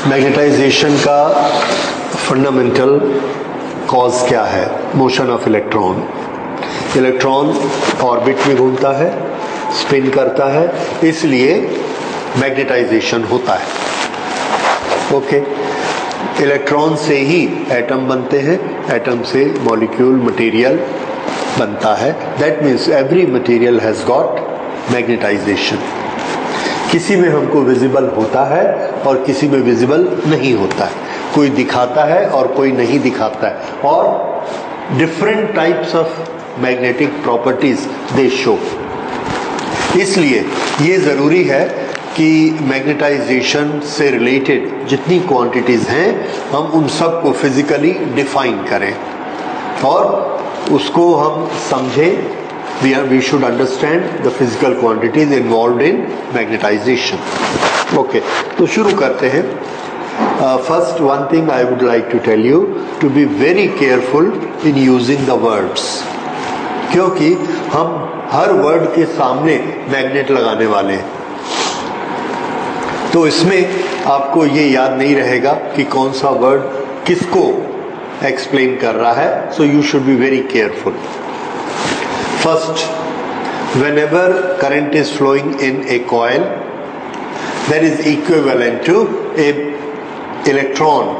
Magnetisation का fundamental cause क्या है? Motion of electron. Electron orbit में घूमता है, स्पिन करता है, इसलिए मैग्नेटाइजेशन होता है। ओके, इलेक्ट्रॉन से ही एटम बनते हैं, एटम से मॉलिक्यूल मटेरियल बनता है। That means every material has got magnetization. किसी में हमको विजिबल होता है और किसी में विजिबल नहीं होता है, कोई दिखाता है और कोई नहीं दिखाता है, और different types of magnetic properties they show. इसलिए ये ज़रूरी है कि मैग्नेटाइजेशन से रिलेटेड जितनी क्वांटिटीज़ हैं हम उन सब को फिजिकली डिफाइन करें और उसको हम समझें। We should understand the physical quantities involved in magnetization. Okay, तो शुरू करते हैं। First, one thing I would like to tell you to be very careful in using the words, क्योंकि हम हर वर्ड के सामने मैग्नेट लगाने वाले हैं, तो इसमें आपको ये याद नहीं रहेगा कि कौन सा वर्ड किसको एक्सप्लेन कर रहा है। So you should be very careful. First, whenever current is flowing in a coil, that is equivalent to a electron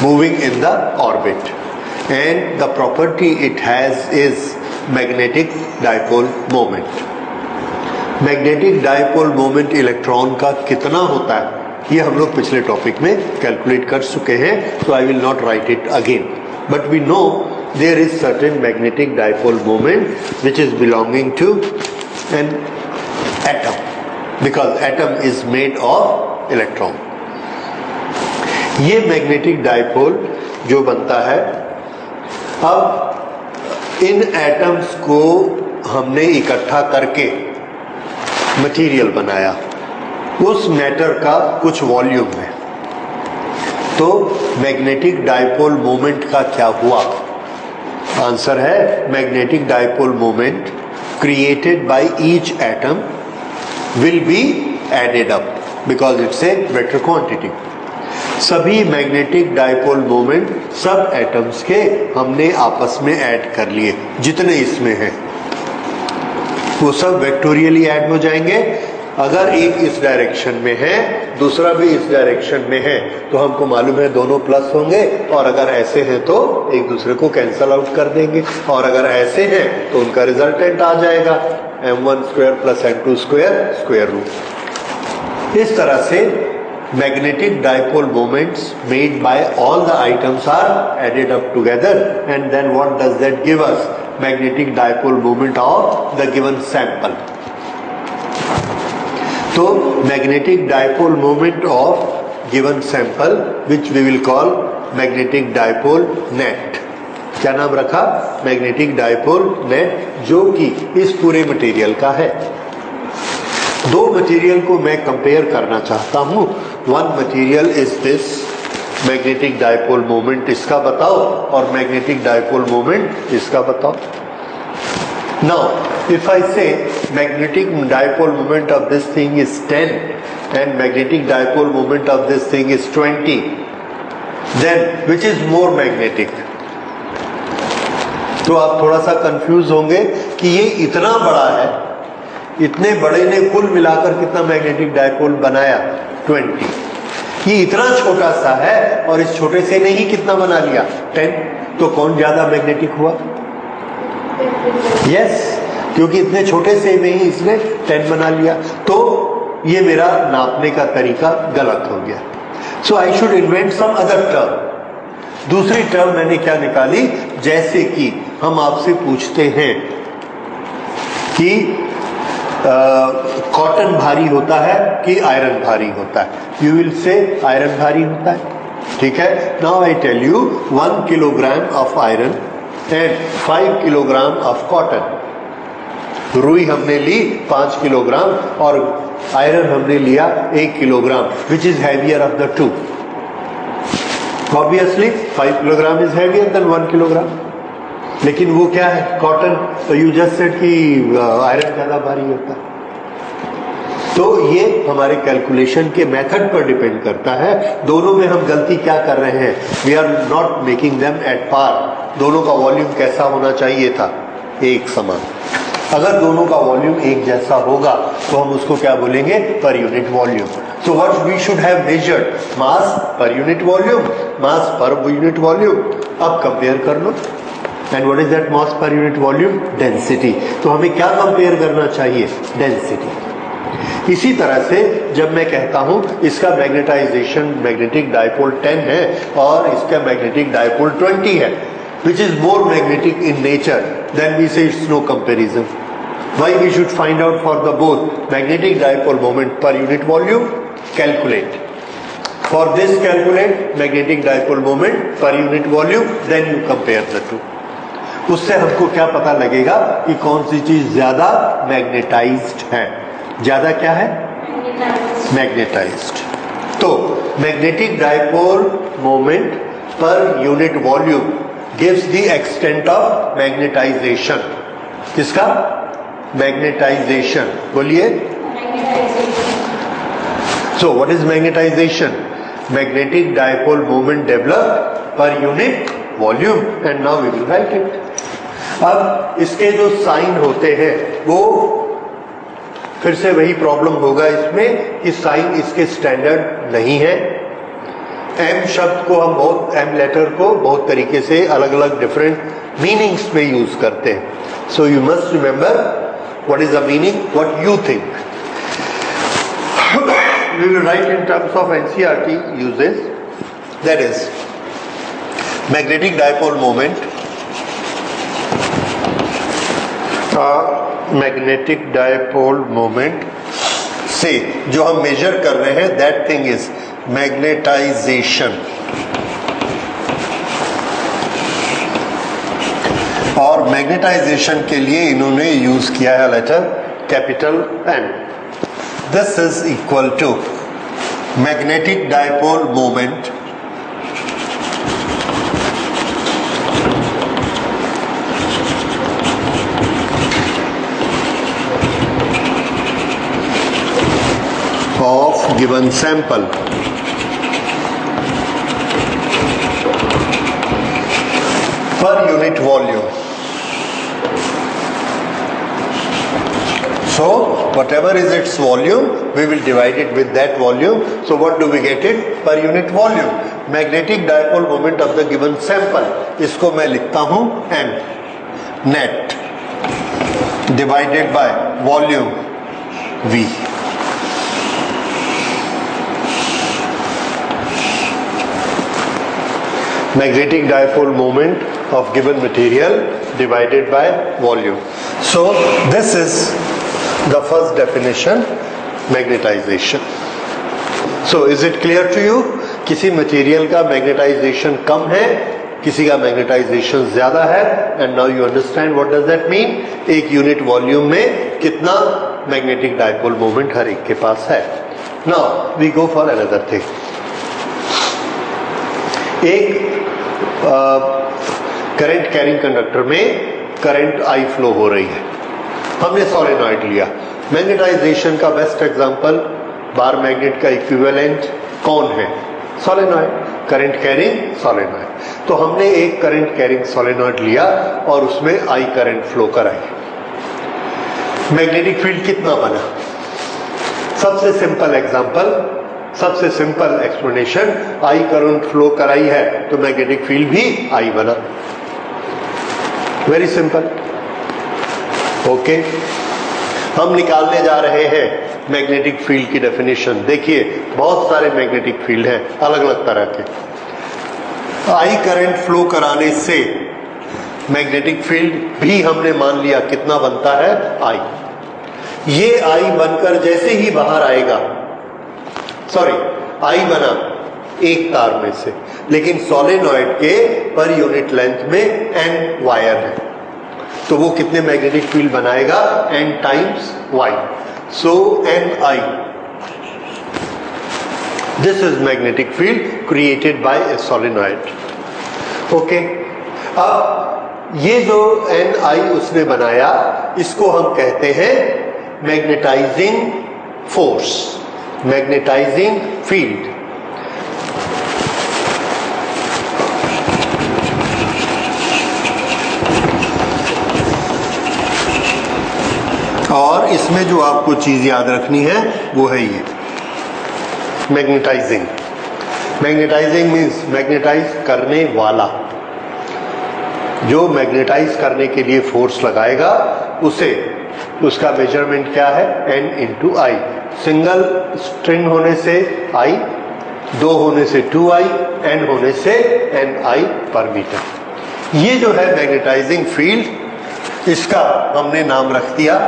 moving in the orbit, and the property it has is magnetic dipole moment. Magnetic dipole moment electron का कितना होता है ये हम लोग पिछले topic में calculate कर चुके हैं, so I will not write it again. But we know there is certain magnetic dipole moment which is belonging to an atom, because atom is made of electron. ये magnetic dipole जो बनता है, अब इन atoms को हमने इकट्ठा करके material बनाया, उस मैटर का कुछ वॉल्यूम है, तो मैग्नेटिक डाइपोल मोमेंट का क्या हुआ? आंसर है magnetic dipole moment created by each atom will be added up because it's a vector quantity. सभी मैग्नेटिक डाइपोल मोमेंट सब एटम्स के हमने आपस में ऐड कर लिए, जितने इसमें हैं वो सब वेक्टोरियली ऐड हो जाएंगे। अगर एक इस डायरेक्शन में है दूसरा भी इस डायरेक्शन में है तो हमको मालूम है दोनों प्लस होंगे, और अगर ऐसे हैं तो एक दूसरे को कैंसल आउट कर देंगे, और अगर ऐसे हैं तो उनका रिजल्टेंट आ जाएगा m1 square plus m2 square square root. इस तरह से magnetic dipole moments made by all the items are added up together, and then what does that give us? Magnetic dipole moment of the given sample. तो magnetic dipole moment of given sample which we will call magnetic dipole net. क्या नाम रखा? magnetic dipole net, जो कि इस पूरे material का है। दो मटेरियल को मैं कंपेयर करना चाहता हूं। One material is this, magnetic dipole moment इसका बताओ और मैग्नेटिक डाइपोल मोमेंट इसका बताओ। Now if I say magnetic dipole moment of this thing is 10 and magnetic dipole moment of this thing is 20, then which is more magnetic? तो आप थोड़ा सा confuse होंगे कि ये इतना बड़ा है, इतने बड़े ने कुल मिलाकर कितना मैग्नेटिक डाइपोल बनाया? 20। ये इतना छोटा सा है और इस छोटे से ने ही कितना बना लिया? 10। तो कौन ज्यादा मैग्नेटिक हुआ? यस, क्योंकि इतने छोटे से में ही इसने 10 बना लिया। तो ये मेरा नापने का तरीका गलत हो गया। So I should invent some other term. दूसरी टर्म मैंने क्या निकाली? जैसे कि हम आपसे पूछते हैं कि कॉटन भारी होता है कि आयरन भारी होता है, यू विल से आयरन भारी होता है, ठीक है। Now I tell you 1 kilogram of iron and 5 kilogram of cotton. रुई हमने ली 5 किलोग्राम और आयरन हमने लिया 1 kilogram, which is heavier of the two? Obviously 5 kilogram is heavier than 1 kilogram, लेकिन वो क्या है? कॉटन। तो यू जस्ट सेड कि आयरन ज्यादा भारी होता है। तो ये हमारे कैलकुलेशन के मेथड पर डिपेंड करता है। दोनों में हम गलती क्या कर रहे हैं, we are not making them at par. दोनों का वॉल्यूम कैसा होना चाहिए था, एक समान। अगर दोनों का वॉल्यूम एक जैसा होगा तो हम उसको क्या बोलेंगे, per unit volume. So what we should have measured, mass per unit volume, mass per unit volume. अब कंपेयर कर लो, and what is that mass per unit volume, density. तो हमें क्या कंपेयर करना चाहिए, डेंसिटी। इसी तरह से जब मैं कहता हूं इसका मैग्नेटाइजेशन, मैग्नेटिक डायपोल 10 है और इसका मैग्नेटिक डायपोल 20 है, which is more magnetic in nature, then we say it's no comparison. Why we should find out for the both magnetic dipole moment per unit volume, calculate. For this calculate magnetic dipole moment per unit volume, then you compare the two. उससे हमको क्या पता लगेगा कि कौन सी चीज ज्यादा magnetised है। ज्यादा क्या है, मैग्नेटाइज्ड। तो मैग्नेटिक डायपोल मोमेंट पर unit volume gives the extent of magnetization. किसका, मैग्नेटाइजेशन, बोलिए। So what is magnetization? Magnetic dipole moment developed per unit volume, and now we will write it. अब इसके जो साइन होते हैं वो फिर से वही प्रॉब्लम होगा इसमें कि साइन इसके स्टैंडर्ड नहीं है। एम शब्द को हम बहुत, एम लेटर को बहुत तरीके से अलग अलग डिफरेंट मीनिंग्स में यूज करते हैं। So you must remember what is the meaning, what you think. We will write in terms of NCERT uses, that is magnetic dipole moment, magnetic dipole moment से जो हम मेजर कर रहे हैं, that thing is magnetization. और magnetization के लिए इन्होंने यूज किया है letter capital M. This is equal to magnetic dipole moment of given sample per unit volume. So whatever is its volume, we will divide it with that volume. So what do we get it, per unit volume, magnetic dipole moment of the given sample. इसको मैं लिखता हूं m net divided by volume v. Magnetic dipole moment of given material divided by volume. So this is the first definition, magnetization. So is it clear to you? किसी material का magnetisation कम है, किसी का magnetisation ज्यादा है, and now you understand what does that mean. एक unit volume में कितना मैग्नेटिक डायपोल मोमेंट हर एक के पास है। Now we go for another thing. एक करंट कैरिंग कंडक्टर में करंट आई फ्लो हो रही है, हमने सोलेनॉइड लिया। मैग्नेटाइजेशन का बेस्ट एग्जांपल, बार मैग्नेट का इक्विवेलेंट कौन है, सोलेनॉइड। Current carrying solenoid. तो हमने एक करंट कैरिंग सोलेनॉइड लिया और उसमें आई करंट फ्लो कराई। मैग्नेटिक फील्ड कितना बना, सबसे सिंपल एग्जांपल, सबसे simple explanation, I current flow कराई है तो मैग्नेटिक फील्ड भी आई बना। Very simple. ओके, हम निकालने जा रहे हैं मैग्नेटिक फील्ड की डेफिनेशन। देखिए बहुत सारे मैग्नेटिक फील्ड हैं अलग अलग तरह के। आई करंट फ्लो कराने से मैग्नेटिक फील्ड भी हमने मान लिया कितना बनता है, आई। ये आई बनकर जैसे ही बाहर आएगा, सॉरी आई बना एक तार में से, लेकिन सोलेनॉइड के पर यूनिट लेंथ में एन वायर है, तो वो कितने मैग्नेटिक फील्ड बनाएगा, N times Y. So N I, this is magnetic field created by a solenoid. Okay, अब ये जो एन आई उसने बनाया, इसको हम कहते हैं मैग्नेटाइजिंग फोर्स, मैग्नेटाइजिंग फील्ड। और इसमें जो आपको चीज याद रखनी है वो है ये मैग्नेटाइजिंग। मैग्नेटाइजिंग मीन्स मैग्नेटाइज करने वाला, जो मैग्नेटाइज करने के लिए फोर्स लगाएगा उसे, उसका मेजरमेंट क्या है, N इंटू आई। सिंगल स्ट्रिंग होने से I, 2 होने से 2I, N होने से NI पर मीटर। ये जो है मैग्नेटाइजिंग फील्ड, इसका हमने नाम रख दिया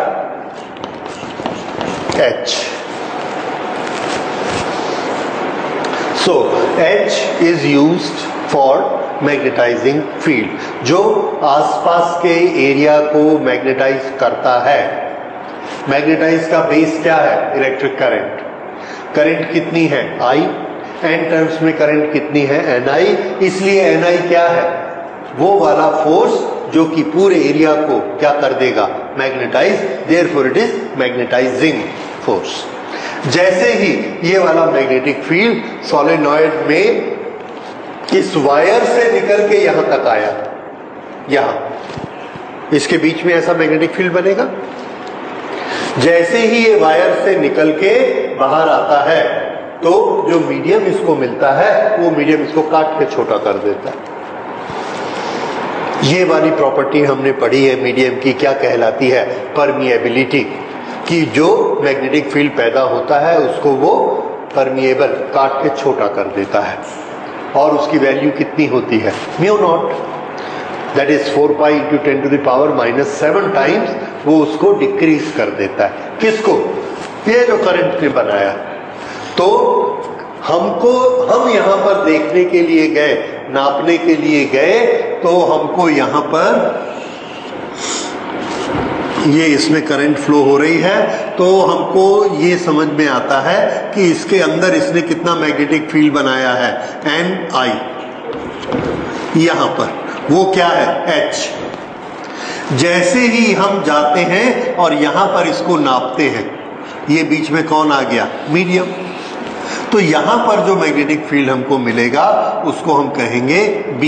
H। So H is used for magnetizing field, जो आसपास के एरिया को मैग्नेटाइज करता है। मैग्नेटाइज का बेस क्या है, इलेक्ट्रिक करंट। करंट कितनी है, I, N टर्म्स में करंट कितनी है, NI। इसलिए NI क्या है, वो वाला फोर्स जो कि पूरे एरिया को क्या कर देगा, magnetize, therefore it is magnetizing force. जैसे ही ये वाला मैग्नेटिक फील्ड सोलेनॉइड में इस वायर से निकल के यहां तक आया, यहां इसके बीच में ऐसा मैग्नेटिक फील्ड बनेगा। जैसे ही ये वायर से निकल के बाहर आता है तो जो मीडियम इसको मिलता है वो मीडियम इसको काट के छोटा कर देता है। ये वाली प्रॉपर्टी हमने पढ़ी है मीडियम की, क्या कहलाती है, परमिएबिलिटी, कि जो मैग्नेटिक फील्ड पैदा होता है उसको वो परमिएबल, काट के छोटा कर देता है। और उसकी वैल्यू कितनी होती है, mu naught, that is 4 pi into 10 to the power -7 times, वो उसको डिक्रीज कर देता है। किसको, ये जो करंट ने बनाया। तो हम यहां पर देखने के लिए गए, नापने के लिए गए, तो हमको यहां पर ये इसमें करंट फ्लो हो रही है, तो हमको ये समझ में आता है कि इसके अंदर इसने कितना मैग्नेटिक फील्ड बनाया है, NI। यहां पर वो क्या है, H। जैसे ही हम जाते हैं और यहां पर इसको नापते हैं, ये बीच में कौन आ गया, मीडियम। तो यहां पर जो मैग्नेटिक फील्ड हमको मिलेगा उसको हम कहेंगे B,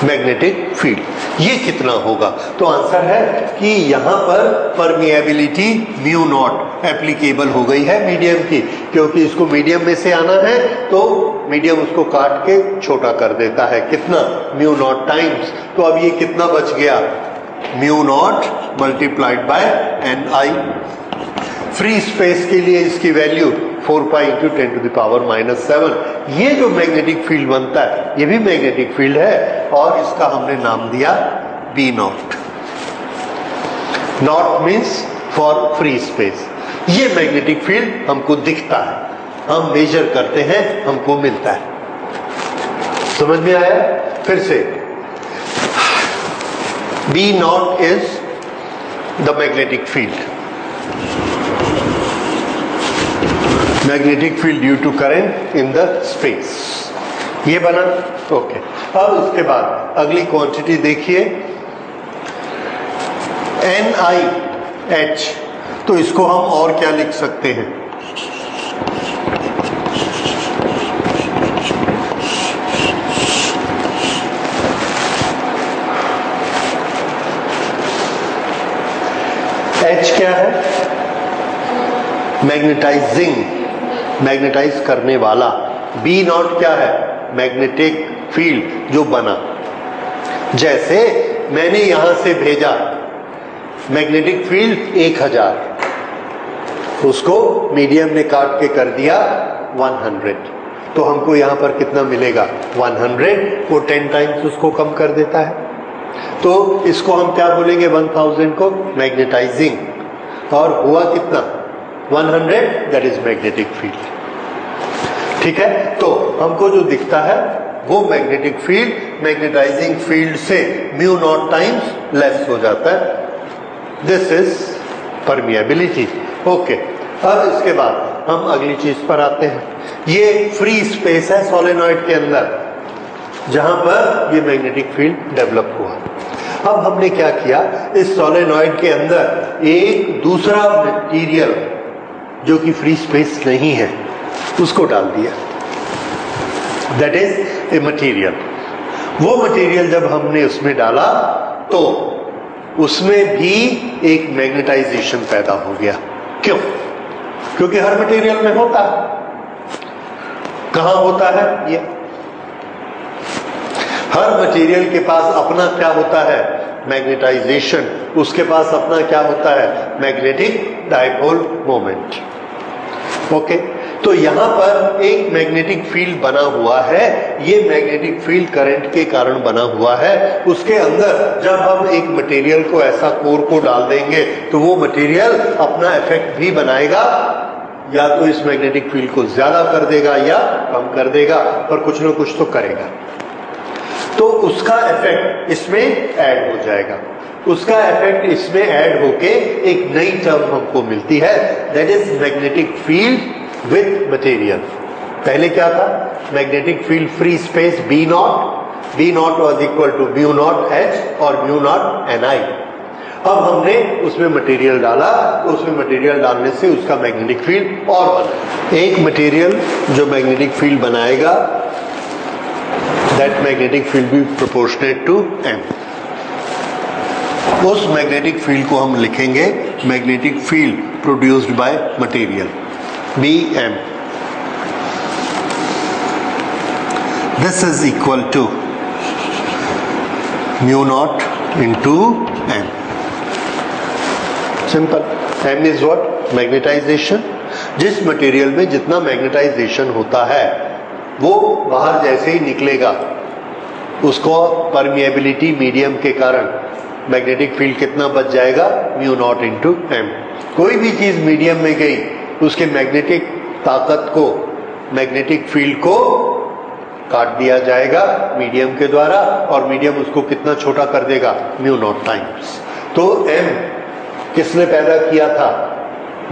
मैग्नेटिक फील्ड। ये कितना होगा, तो आंसर है कि यहां पर परमिएबिलिटी म्यू नॉट एप्लीकेबल हो गई है मीडियम की, क्योंकि इसको मीडियम में से आना है तो मीडियम उसको काट के छोटा कर देता है। कितना, म्यू नॉट टाइम्स। तो अब ये कितना बच गया, mu naught multiplied by NI। Free space के लिए इसकी value 4 pi into 10 to the power -7। ये जो मैग्नेटिक फील्ड बनता है ये भी मैग्नेटिक फील्ड है और इसका हमने नाम दिया B not. Not means for free space. ये मैग्नेटिक फील्ड हमको दिखता है, हम मेजर करते हैं, हमको मिलता है। समझ में आया, फिर से B naught is the magnetic field, magnetic field due to current in the space. ये बना, ओके। अब उसके बाद अगली क्वांटिटी देखिए, NIH। तो इसको हम और क्या लिख सकते हैं, H क्या है, मैग्नेटाइजिंग, मैग्नेटाइज करने वाला। B नॉट क्या है, मैग्नेटिक फील्ड जो बना। जैसे मैंने यहां से भेजा मैग्नेटिक फील्ड 1000, उसको मीडियम ने काट के कर दिया 100, तो हमको यहां पर कितना मिलेगा, 100। वो 10 टाइम्स उसको कम कर देता है, तो इसको हम क्या बोलेंगे, 1000 को मैग्नेटाइजिंग। और हुआ कितना, 100, दैट इज मैग्नेटिक फील्ड। ठीक है, तो हमको जो दिखता है वो मैग्नेटिक फील्ड मैग्नेटाइजिंग फील्ड से म्यू नॉट टाइम्स लेस हो जाता है। This is permeability. ओके, अब इसके बाद हम अगली चीज पर आते हैं। ये फ्री स्पेस है सोलेनॉइड के अंदर जहां पर ये मैग्नेटिक फील्ड डेवलप हुआ। अब हमने क्या किया, इस सोलेनॉइड के अंदर एक दूसरा मटेरियल जो कि फ्री स्पेस नहीं है उसको डाल दिया, दैट इज ए मटेरियल। वो मटेरियल जब हमने उसमें डाला तो उसमें भी एक मैग्नेटाइजेशन पैदा हो गया। क्यों? क्योंकि हर मटेरियल में होता है। कहां होता है ये? हर मटेरियल के पास अपना क्या होता है? मैग्नेटाइजेशन। उसके पास अपना क्या होता है? Magnetic dipole moment. ओके, तो यहां पर एक मैग्नेटिक फील्ड बना हुआ है। ये मैग्नेटिक फील्ड करंट के कारण बना हुआ है। उसके अंदर जब हम एक मटेरियल को ऐसा कोर को डाल देंगे तो वो मटेरियल अपना इफेक्ट भी बनाएगा, या तो इस मैग्नेटिक फील्ड को ज्यादा कर देगा या कम कर देगा, पर कुछ ना कुछ तो करेगा। तो उसका इफेक्ट इसमें ऐड हो जाएगा। उसका इफेक्ट इसमें ऐड होके एक नई टर्म हमको मिलती है, that is magnetic field with material. पहले क्या था? Magnetic field free space B naught was equal to mu naught H और म्यू नॉट एन आई। अब हमने उसमें मटेरियल डाला, तो उसमें मटेरियल डालने से उसका मैग्नेटिक फील्ड और बना। एक मटेरियल जो मैग्नेटिक फील्ड बनाएगा, that magnetic field B proportionate to M. उस मैग्नेटिक फील्ड को हम लिखेंगे magnetic field produced by material, B M. This is equal to mu naught into M. Simple. M is what? Magnetization. जिस material में जितना magnetisation होता है वो बाहर जैसे ही निकलेगा, उसको परमिएबिलिटी मीडियम के कारण मैग्नेटिक फील्ड कितना बच जाएगा? Mu naught into M. कोई भी चीज मीडियम में गई, उसके मैग्नेटिक ताकत को, मैग्नेटिक फील्ड को काट दिया जाएगा मीडियम के द्वारा, और मीडियम उसको कितना छोटा कर देगा? Mu naught times. तो एम किसने पैदा किया था?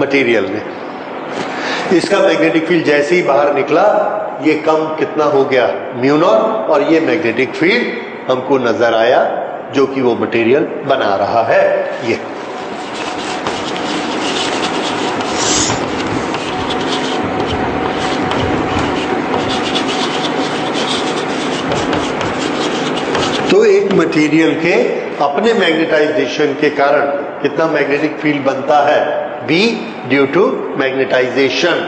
मटेरियल ने। इसका मैग्नेटिक फील्ड जैसे ही बाहर निकला, ये कम कितना हो गया? म्यू नॉट, और ये मैग्नेटिक फील्ड हमको नजर आया जो कि वो मटेरियल बना रहा है। ये तो एक मटेरियल के अपने मैग्नेटाइजेशन के कारण कितना मैग्नेटिक फील्ड बनता है? B due to magnetization,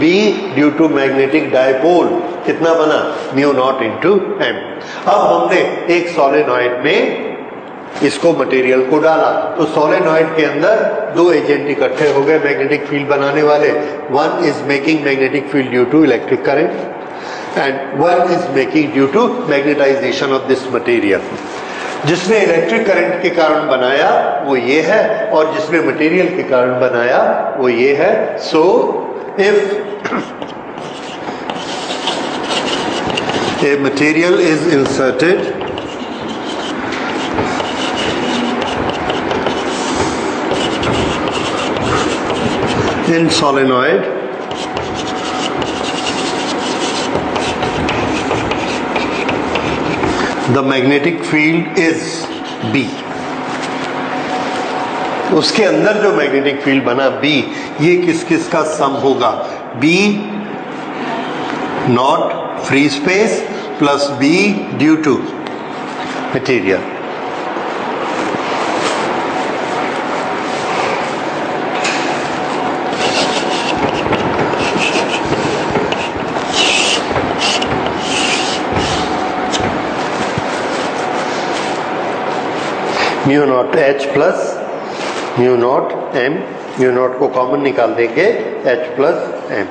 B due to magnetic dipole कितना बना? Mu naught into M. अब हमने एक सोलेनॉइड में इसको मटेरियल को डाला, तो सोलेनॉइड के अंदर दो एजेंट इकट्ठे हो गए मैग्नेटिक फील्ड बनाने वाले। One is making magnetic field due to electric current and one is making due to magnetization of this material. जिसने इलेक्ट्रिक करंट के कारण बनाया वो ये है, और जिसने मटेरियल के कारण बनाया वो ये है। So if a material is inserted in solenoid, the magnetic field is B। उसके अंदर जो मैग्नेटिक फील्ड बना B, ये किस किस का सम होगा? B naught free space plus B due to material. Mu naught H plus mu naught M, mu naught को कॉमन निकाल देंगे, H प्लस M।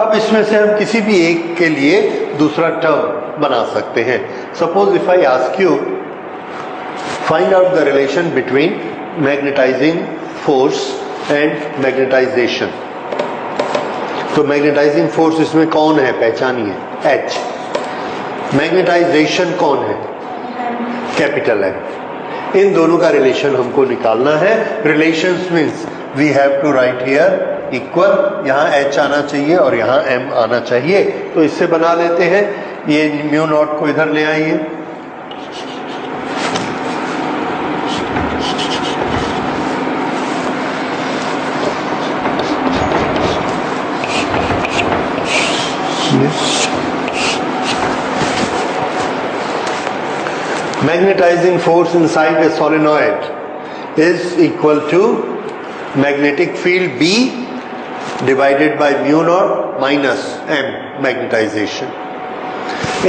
अब इसमें से हम किसी भी एक के लिए दूसरा टर्म बना सकते हैं। Suppose if I ask you find out the relation between magnetizing force and magnetization, तो मैग्नेटाइजिंग फोर्स इसमें कौन है? पहचानिए, H। मैग्नेटाइजेशन कौन है? Capital M। इन दोनों का रिलेशन हमको निकालना है। Relations means we have to write here equal, यहाँ H आना चाहिए और यहाँ M आना चाहिए। तो इससे बना लेते हैं ये म्यू नॉट को इधर ले आइए, magnetizing force inside a solenoid is equal to magnetic field B divided by mu naught minus M magnetization.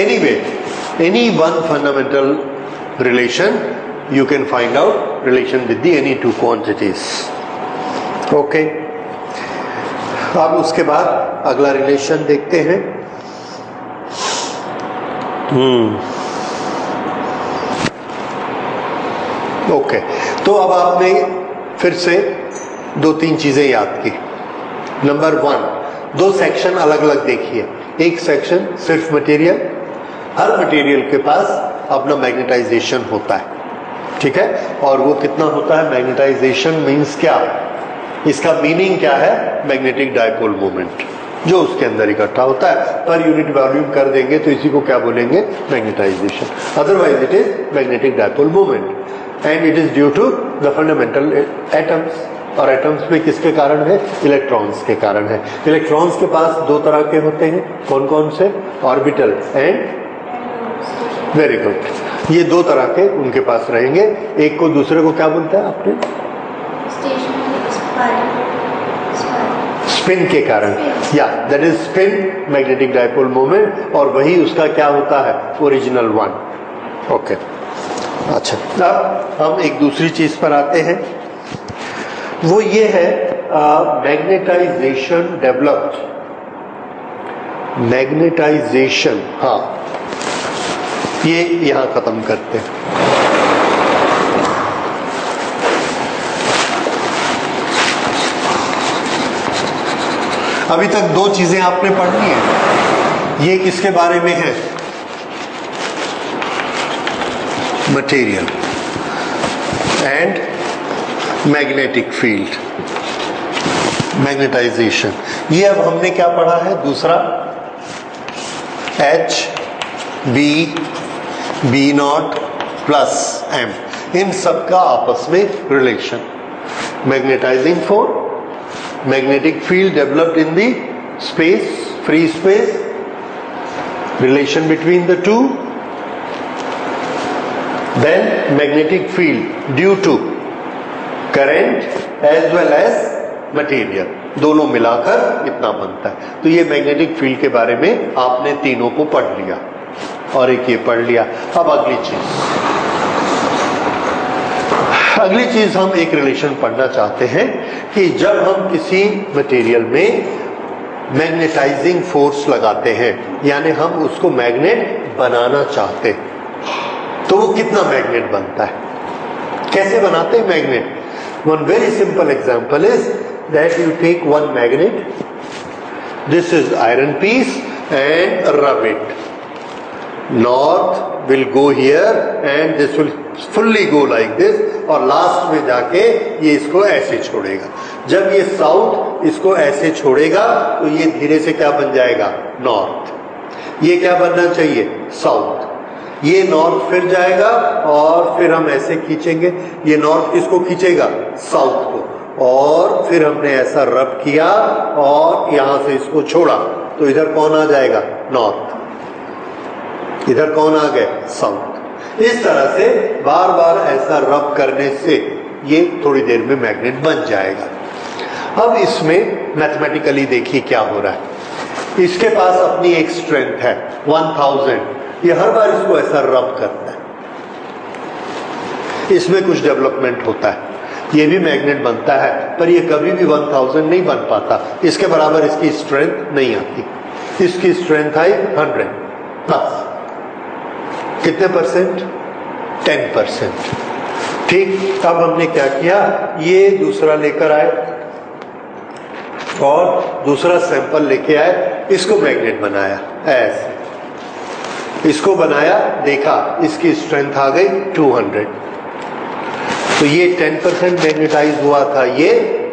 Anyway, any one fundamental relation you can find out relation with the any two quantities. Okay. अब उसके बाद अगला relation देखते हैं. Okay, तो अब आपने फिर से दो तीन चीजें याद की. नंबर 1, दो सेक्शन अलग अलग देखिए. एक सेक्शन सिर्फ मटेरियल, हर मटेरियल के पास अपना मैग्नेटाइजेशन होता है, ठीक है, और वो कितना होता है. मैग्नेटाइजेशन मीन्स क्या, इसका मीनिंग क्या है, मैग्नेटिक डायपोल मोमेंट जो उसके अंदर इकट्ठा होता है. पर यूनिट वॉल्यूम कर देंगे तो इसी को क्या बोलेंगे, magnetization. Otherwise it is magnetic dipole moment and it is due to the fundamental atoms. और एटम्स में किसके कारण है, इलेक्ट्रॉन्स के कारण है. इलेक्ट्रॉन्स के पास दो तरह के होते हैं, कौन कौन से, ऑर्बिटल एंड, वेरी गुड, ये दो तरह के उनके पास रहेंगे. एक को दूसरे को क्या बोलता है आपने, स्पिन के कारण, या that is spin magnetic dipole moment, और वही उसका क्या होता है, ओरिजिनल वन. ओके, अच्छा, अब हम एक दूसरी चीज पर आते हैं. वो ये है मैग्नेटाइजेशन डेवलप्ड. मैग्नेटाइजेशन, हाँ, ये यहां खत्म करते हैं. अभी तक दो चीजें आपने पढ़नी है. ये किसके बारे में है, material and magnetic field, magnetization. ये अब हमने क्या पढ़ा है, दूसरा H B naught plus M, इन सब का आपस में relation. Magnetizing force, magnetic field developed in the space, free space, relation between the two, then magnetic field due to current as well as material, दोनों मिलाकर इतना बनता है. तो ये मैग्नेटिक फील्ड के बारे में आपने तीनों को पढ़ लिया और एक ये पढ़ लिया. अब अगली चीज हम एक रिलेशन पढ़ना चाहते हैं कि जब हम किसी मटेरियल में मैग्नेटाइजिंग फोर्स लगाते हैं, यानी हम उसको मैग्नेट बनाना चाहते हैं, तो वो कितना मैग्नेट बनता है, कैसे बनाते हैं magnet. One very simple example is that you take one magnet, this is iron piece and rub it. North will go here and this will fully go like this, और लास्ट में जाके ये इसको ऐसे छोड़ेगा. जब ये साउथ इसको ऐसे छोड़ेगा तो ये धीरे से क्या बन जाएगा, नॉर्थ. ये क्या बनना चाहिए, साउथ. ये नॉर्थ फिर जाएगा और फिर हम ऐसे खींचेंगे, ये नॉर्थ किसको खींचेगा, साउथ को, और फिर हमने ऐसा रब किया और यहां से इसको छोड़ा तो इधर कौन आ जाएगा, नॉर्थ. इधर कौन आ गए, साउथ. इस तरह से बार बार ऐसा रब करने से ये थोड़ी देर में मैग्नेट बन जाएगा. अब इसमें मैथमेटिकली देखिए क्या हो रहा है. इसके पास अपनी एक स्ट्रेंथ है 1000, ये हर बार इसको ऐसा रब करता है, इसमें कुछ डेवलपमेंट होता है, ये भी मैग्नेट बनता है, पर ये कभी भी 1000 नहीं बन पाता. इसके बराबर इसकी स्ट्रेंथ नहीं आती. इसकी स्ट्रेंथ आई 100 प्लस कितने परसेंट, 10%. ठीक, अब हमने क्या किया, ये दूसरा लेकर आए और दूसरा सैंपल लेके आए, इसको मैग्नेट बनाया ऐसे, इसको बनाया, देखा इसकी स्ट्रेंथ आ गई 200. तो ये 10% मैग्नेटाइज हुआ था, ये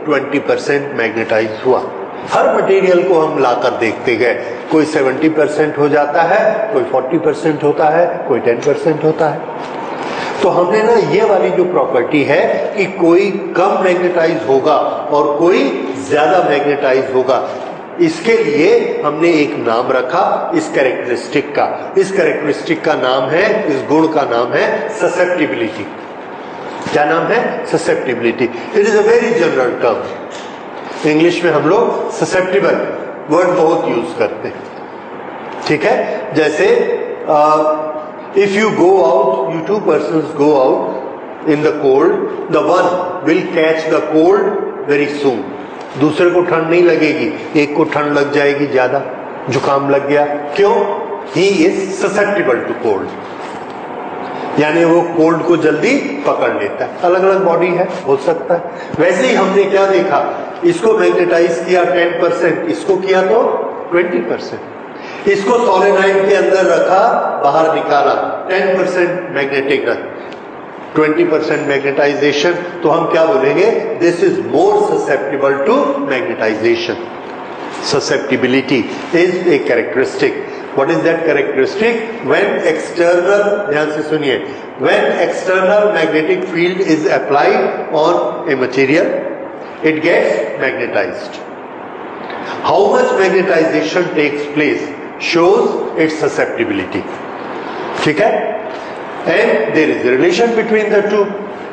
20% मैग्नेटाइज हुआ. हर मटेरियल को हम लाकर देखते गए, कोई 70% हो जाता है, कोई 40% होता है, कोई 10% होता है। तो हमने ना ये वाली जो प्रॉपर्टी है कि कोई कम मैग्नेटाइज होगा और कोई ज्यादा मैग्नेटाइज होगा, इसके लिए हमने एक नाम रखा इस कैरेक्टरिस्टिक का। इस कैरेक्टरिस्टिक का नाम है, इस गुण का नाम है ससेप्टिबिलिटी। क्या नाम है? Susceptibility. It is a very general term. English में हम लोग ससेप्टिबल वर्ड बहुत यूज करते हैं, ठीक है। जैसे if you go out, you to persons go out in the cold, the one will catch the cold very soon. दूसरे को ठंड नहीं लगेगी, एक को ठंड लग जाएगी, ज्यादा जुकाम लग गया। क्यों? He is susceptible to cold, यानी वो कोल्ड को जल्दी पकड़ लेता है। अलग अलग बॉडी है, हो सकता है। वैसे ही हमने क्या देखा, इसको मैग्नेटाइज किया 10%, इसको किया तो 20%। इसको सोलेनॉइड के अंदर रखा, बाहर निकाला, 10% मैग्नेटिक रख, 20% मैग्नेटाइजेशन। तो हम क्या बोलेंगे? This is more susceptible to magnetization. Susceptibility is a characteristic. What is that characteristic? When external, ध्यान से सुनिए, when external magnetic field is applied on a material, it gets magnetized. How much magnetization takes place shows its susceptibility. ठीक है? And there is a relation between the two.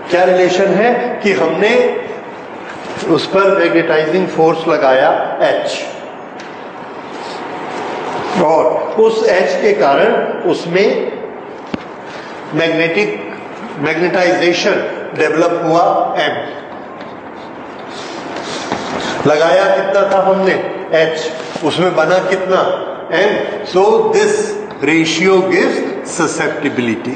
क्या relation है? कि हमने उस पर मैग्नेटाइजिंग फोर्स लगाया H, और उस H के कारण उसमें मैग्नेटाइजेशन डेवलप हुआ M। लगाया कितना था हमने? H, उसमें बना कितना? M। So this ratio gives susceptibility.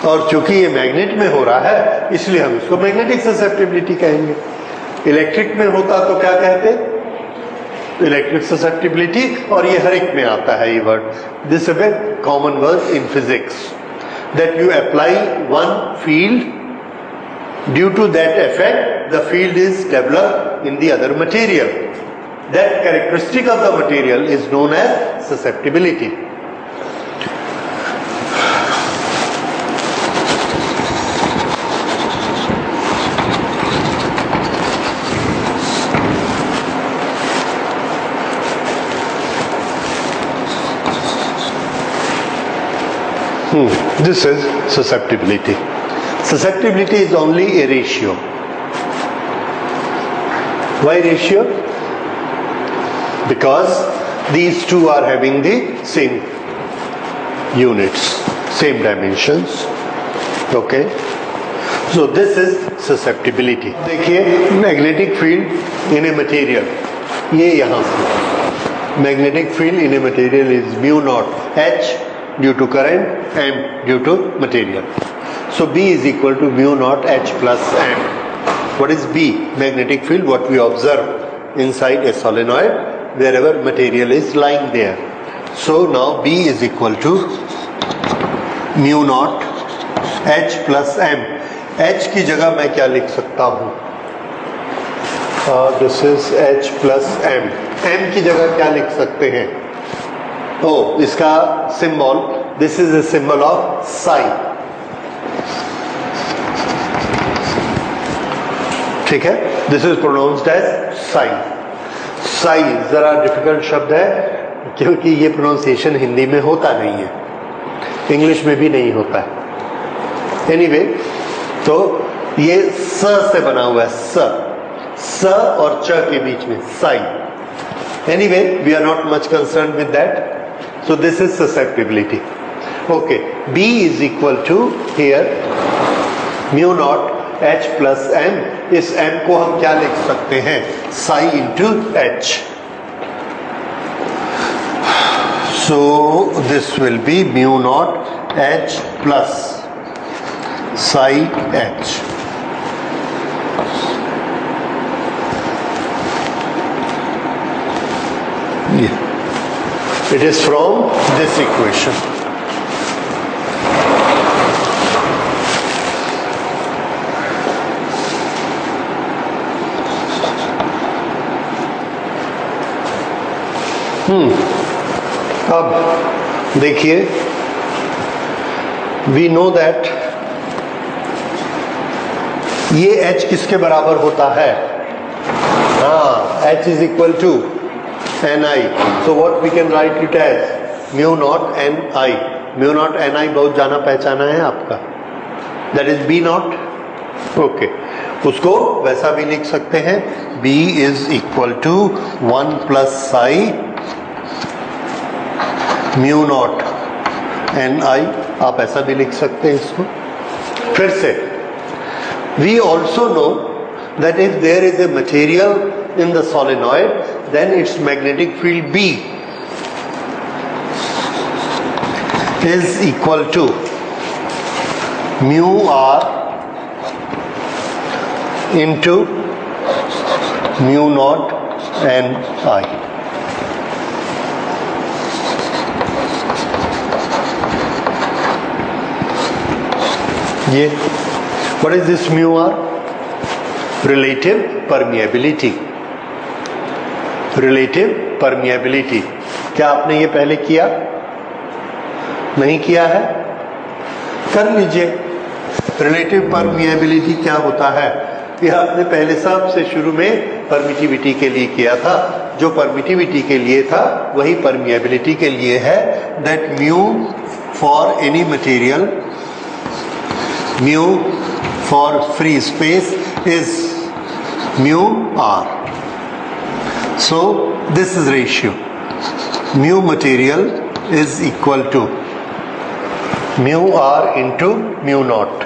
और चूंकि ये मैग्नेट में हो रहा है, इसलिए हम इसको मैग्नेटिक ससेप्टिबिलिटी कहेंगे। इलेक्ट्रिक में होता तो क्या कहते? Electric susceptibility. और ये हर एक में आता है ये word. This is a common word in physics, that you apply one field, due to that effect the field is developed in the other material. That characteristic of the material is known as susceptibility. This is susceptibility. Susceptibility is only a ratio. Why ratio? Because these two are having the same units, same dimensions. Okay? So this is susceptibility. देखिए, magnetic field in a material, ये यहाँ से magnetic field in a material is mu naught H due to current, M due to material. So B is equal to mu naught H plus M. What is B? Magnetic field, what we observe inside a solenoid wherever material is lying there. So now B is equal to mu naught H plus M. H की जगह मैं क्या लिख सकता हूँ? This is H plus M. M की जगह क्या लिख सकते हैं? इसका symbol, this is a symbol of psi. ठीक है, this is pronounced as psi. Psi जरा डिफिकल्ट शब्द है, क्योंकि ये प्रोनाउंसिएशन हिंदी में होता नहीं है, इंग्लिश में भी नहीं होता है। एनीवे, तो ये स से बना हुआ है, स और च के बीच में psi. Anyway, we are not much concern with that. So this is susceptibility. Okay, B is equal to here mu naught H plus M. इस M को हम क्या लिख सकते हैं? Psi into H. So this will be mu naught H plus psi H. Yeah. It is from this equation. अब देखिए, we know that ये H किसके बराबर होता है? हाँ, H is equal to Ni. So what we can write it as mu naught Ni. Mu naught Ni बहुत जाना पहचाना है आपका, that is B naught. Okay, उसको वैसा भी लिख सकते हैं, B is equal to 1 plus psi mu naught Ni. आप ऐसा भी लिख सकते हैं इसको. फिर से, we also know that if there is a material in the solenoid, then its magnetic field B is equal to mu r into mu naught Ni. ये what is this mu r? Relative permeability. Relative permeability. क्या आपने ये पहले किया? नहीं किया है? कर लीजिए. Relative permeability क्या होता है? ये आपने पहले सबसे शुरू में परमिटिविटी के लिए किया था. जो परमिटिविटी के लिए था वही permeability के लिए है. That mu for any material, mu for free space is mu r. So this is ratio. Mu material is equal to mu r into mu naught.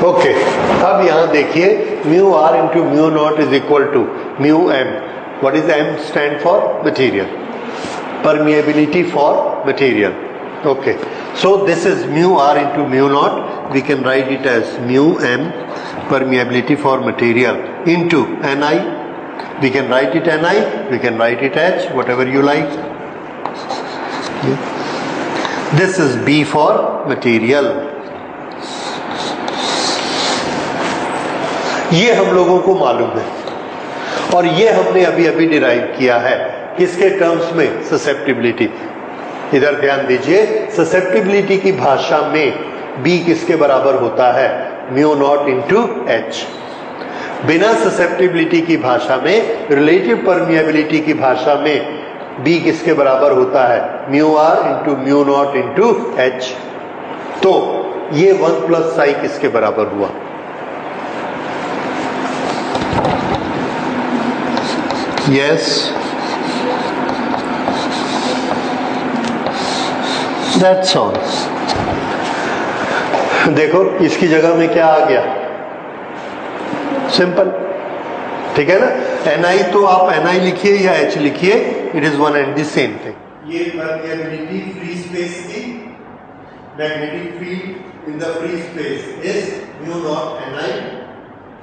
Okay, अब यहां देखिए, mu R into mu naught is equal to mu M. What is M? Stand for material, permeability for material. Okay, so this is mu R into mu naught. We can write it as mu M, permeability for material, into N I. We can write it N I, we can write it H, whatever you like. This is B for material. ये हम लोगों को मालूम है और ये हमने अभी अभी डिराइव किया है. किसके टर्म्स में? ससेप्टिबिलिटी. इधर ध्यान दीजिए, ससेप्टिबिलिटी की भाषा में B किसके बराबर होता है? Mu naught into H. बिना ससेप्टिबिलिटी की भाषा में, रिलेटिव परमिएबिलिटी की भाषा में B किसके बराबर होता है? Mu R into mu naught into H. तो ये 1 प्लस साई किसके बराबर हुआ? Yes, that's all. देखो, इसकी जगह में क्या आ गया? सिंपल. ठीक है ना? Ni तो आप Ni लिखिए या H लिखिए, it is one and the same thing. ये परमिएबिलिटी फ्री स्पेस की, magnetic field in the free space is mu naught Ni.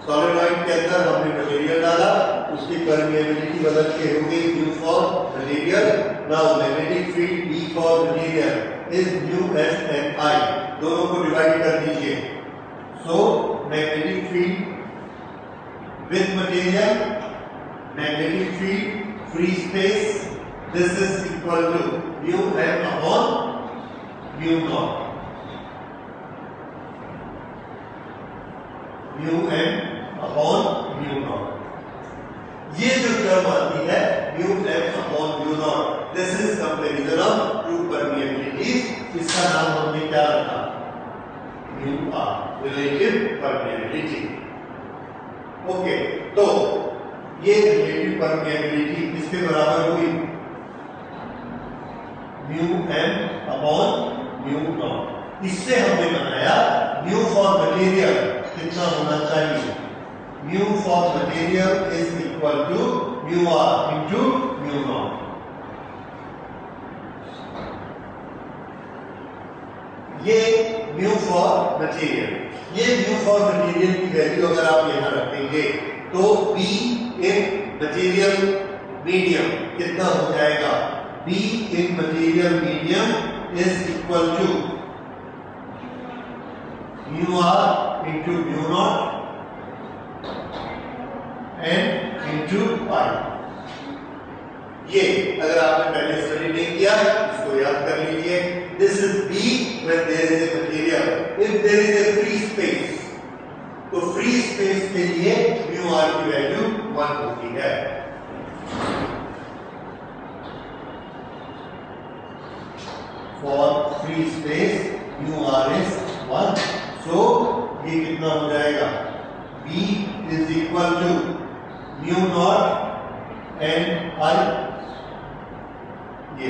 Solenoid के अंदर हमने मटेरियल डाला, उसकी परमिएबिलिटी बदल के हो गई mu for material. Now magnetic field B for material is mu S N I. दोनों को डिवाइड कर दीजिए. So magnetic field with material, magnetic field free space, this is equal to mu M upon mu nought. Mu M upon mu not. ये जो term आती है mu M upon mu nought, this is comparison of two permeabilities. इसका नाम हमने क्या रखा? Mu R, relative permeability. Okay, तो ये रिलेटिव परमिएबिलिटी किसके बराबर हुई? Mu M upon mu naught. इससे हमने बनाया म्यू फॉर मटेरियल कितना होना चाहिए? Mu for material is equal to mu R into mu mu not. ये म्यू फॉर मटेरियल, ये म्यू फॉर मटेरियल की वैल्यू अगर आप यहां रखेंगे तो बी इन मटेरियल मीडियम कितना हो जाएगा, B in material medium is equal to mu R into mu naught and into pi. ये अगर आपने पहले स्टडी नहीं किया इसको याद कर लीजिए। This is B when there is a material, if there is a free space तो फ्री स्पेस के लिए म्यू आर की वैल्यू 1 होती है। For free space mu R is 1, so ये कितना हो जाएगा, b is equal to mu not N I. ये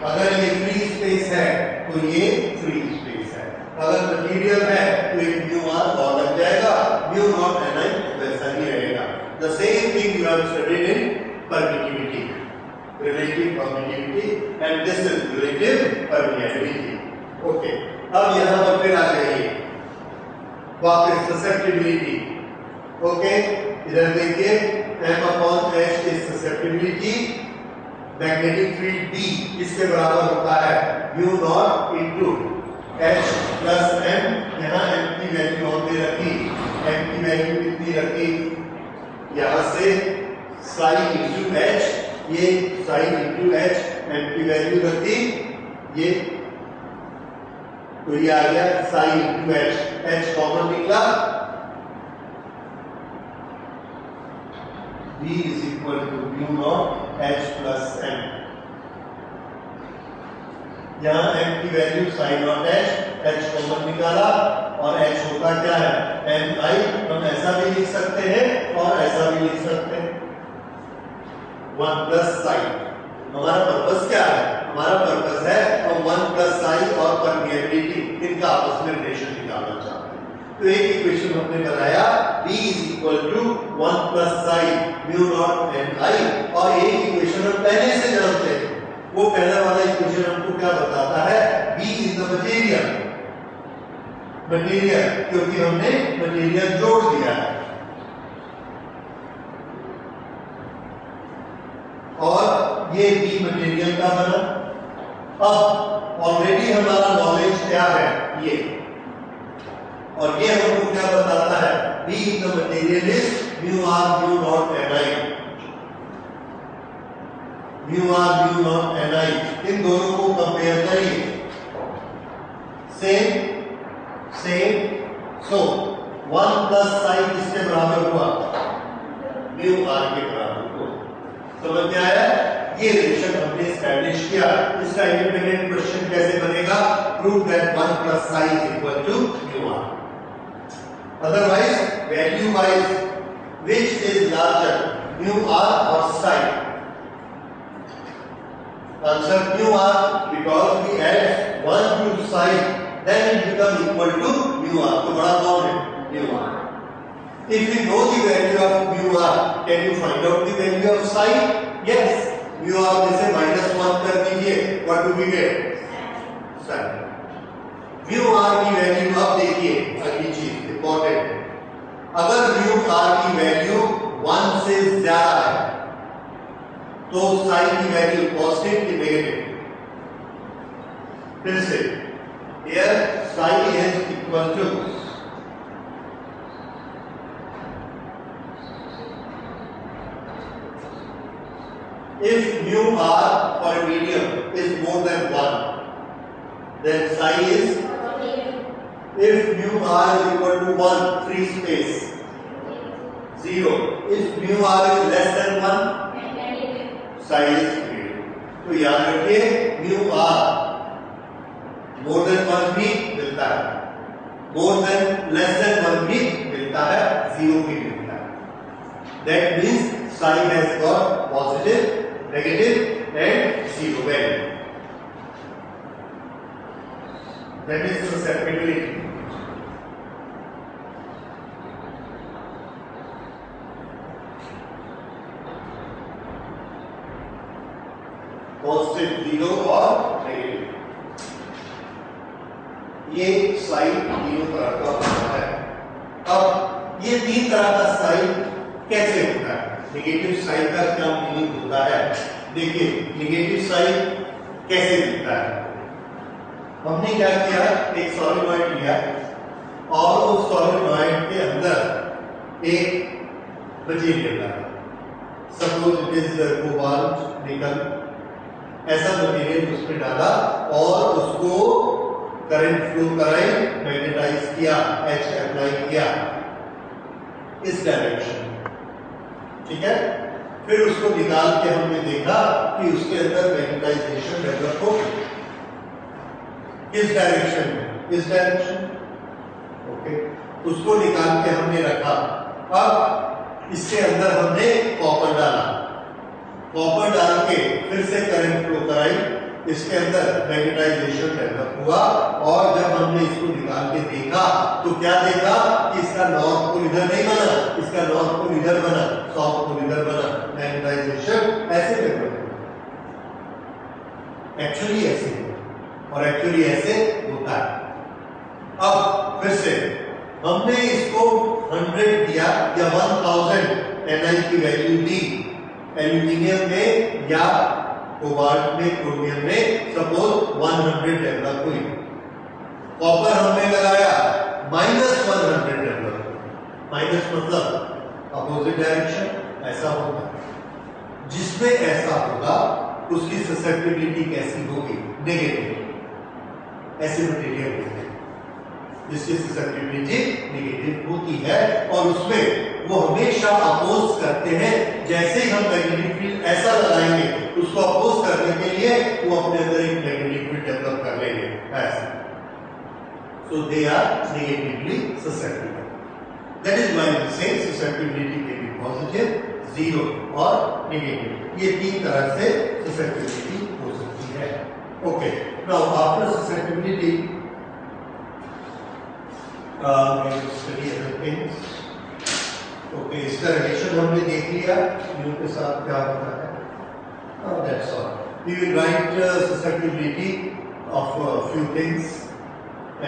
अगर ये फ्री स्पेस है तो ये फ्री स्पेस है, अगर मटेरियल है तो एक म्यू आर और लग जाएगा, म्यू नॉट एन आई वैसा ही रहेगा। The same thing you have studied in permittivity, relative permittivity and this is relative permittivity. Okay, अब यहां पर फिर आ जाइए वापस ससेप्टिबिलिटी। ओके, इधर देखिए m upon h is susceptibility, magnetic field B इसके बराबर होता है mu naught into H plus M। यहाँ M की वैल्यू हमने रखी, M की वैल्यू कितनी रखी, यहाँ से साइन इनटू H, ये साइन इनटू H, M की वैल्यू रखी ये, तो ये आ गया psi into H, H common निकला, B is equal to mu naught H plus M। यहाँ M की value sign not H common निकाला और H होता क्या है एन आई। हम ऐसा भी लिख सकते हैं और ऐसा भी लिख सकते हैं, 1 प्लस साइन। हमारा पर्पस क्या है, हमारा पर्पस है हम 1 प्लस साइन और परमिएबिलिटी इनका आपस में रिलेशन निकालना चाहते हैं। तो एक इक्वेशन हमने बनाया B is equal to 1 plus sin mu not N I, और एक इक्वेशन हम पहले से जानते हैं, वो पहला वाला इक्वेशन हमको क्या बताता है, B is the material, material, क्योंकि हमने मटेरियल जोड़ दिया है। और ये B मटेरियल का बना। अब ऑलरेडी हमारा नॉलेज क्या है ये, और ये हमको क्या बताता है, B in the material is mu R mu not N I, mu R mu not N I. इन दोनों को कंपेयर करिए, same same, so 1 plus sine किसके बराबर हुआ, म्यू आर के बराबर हुआ। समझ में आया, ये रिलेशन हमने एस्टैब्लिश किया। इसका इंडिपेंडेंट क्वेश्चन कैसे बनेगा, prove that 1 plus psi is equal to mu R. Otherwise, value-wise, which is larger, mu r or psi? Answer mu r, because we add 1 to psi, then it becomes equal to mu r. तो बड़ा कौन है, mu r. If we know the value of mu r, can you find out the value of psi? Yes. mu r में से -1 कर दीजिए, what do we get? psi. mu r की value आप देखिए, अगली चीज इंपॉर्टेंट, अगर म्यू आर की वैल्यू 1 से ज्यादा है तो साइन की वैल्यू पॉजिटिव की नेगेटिव। फिर से here psi is equal to if mu R for medium is more then 1 then psi is, if mu r is equal to 1 free space 0, if mu r is less than 1 psi is 0। तो याद रखिए mu r more than 1 भी मिलता है, more than less than 1 भी मिलता है, 0 भी मिलता है। That means psi has got positive, negative and 0 value। That is susceptibility। Positive 0 और नेगेटिव। ये साइन तीनों तरह का होता है। अब ये तीन तरह का साइन कैसे होता है? नेगेटिव साइन का क्या मीनिंग होता है? देखिए नेगेटिव साइन कैसे दिखता है। हमने क्या किया, एक सॉलिनॉइड लिया और उस सॉलिनॉइड के अंदर एक मटेरियल डाला, suppose it is cobalt nickel, ऐसा मटेरियल उसमें डाला और उसको करंट फ्लो कराई, मैग्नेटाइज किया, एच अप्लाई किया इस डायरेक्शन में, ठीक है। फिर उसको निकाल के हमने देखा कि उसके अंदर मैग्नेटाइजेशन डेवलप हो किस डायरेक्शन में, इस डायरेक्शन, ओके। उसको निकाल के हमने रखा। अब इसके अंदर हमने कॉपर डाला, कॉपर डाल के फिर से करंट फ्लो कराई, इसके अंदर मैग्नेटाइजेशन डेवलप हुआ और जब हमने इसको निकाल के देखा तो क्या देखा कि इसका नॉर्थ पोल इधर नहीं बना, इसका नॉर्थ पोल इधर बना, साउथ पोल इधर बना, मैग्नेटाइजेशन ऐसे डेवलप हुआ, एक्चुअली ऐसे और एक्चुअली ऐसे होता है। अब फिर से हमने इसको 100 दिया या 1000 Ni की वैल्यू दी एल्यूमिनियम में या कोबाल्ट में, क्रोमियम में, सपोज 100 डेवलप हुई। कॉपर हमने लगाया -100 डेवलप हुई, माइनस मतलब अपोजिट डायरेक्शन, ऐसा होगा। जिसमें ऐसा होगा उसकी ससेप्टिबिलिटी कैसी होगी, नेगेटिव। ऐसे मटेरियल होते हैं जिसकी ससेप्टिबिलिटी नेगेटिव होती है और उसमें वो हमेशा अपोज करते हैं। जैसे ही हम मैग्नेटिक फील्ड ऐसा लगाएंगे उसको अपोज करने के लिए वो अपने अंदर एक मैग्नेटिक फील्ड डेवलप कर लेंगे, ऐसा। So they are negatively susceptible. That is why we say susceptibility can be positive, 0 और नेगेटिव। ये तीन तरह से ससेप्टिबिलिटी हो सकती है, okay. Now after susceptibility we will study other things. Okay, इसका रिलेशन हमने देख लिया म्यू के साथ क्या होता है। That's all. We will write susceptibility of few things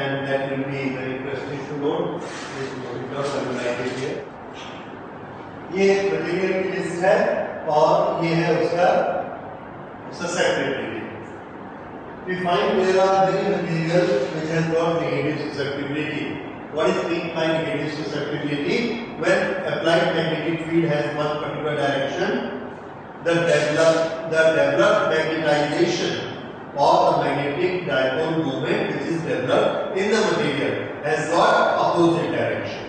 and that will be very interesting to note. This because I will write it here. ये मटेरियल की लिस्ट है और ये है उसका susceptibility. We find there are many materials which has got negative susceptibility. What is meant by negative susceptibility? When applied magnetic field has one particular direction, the developed magnetization or the magnetic dipole moment which is developed in the material has got opposite direction.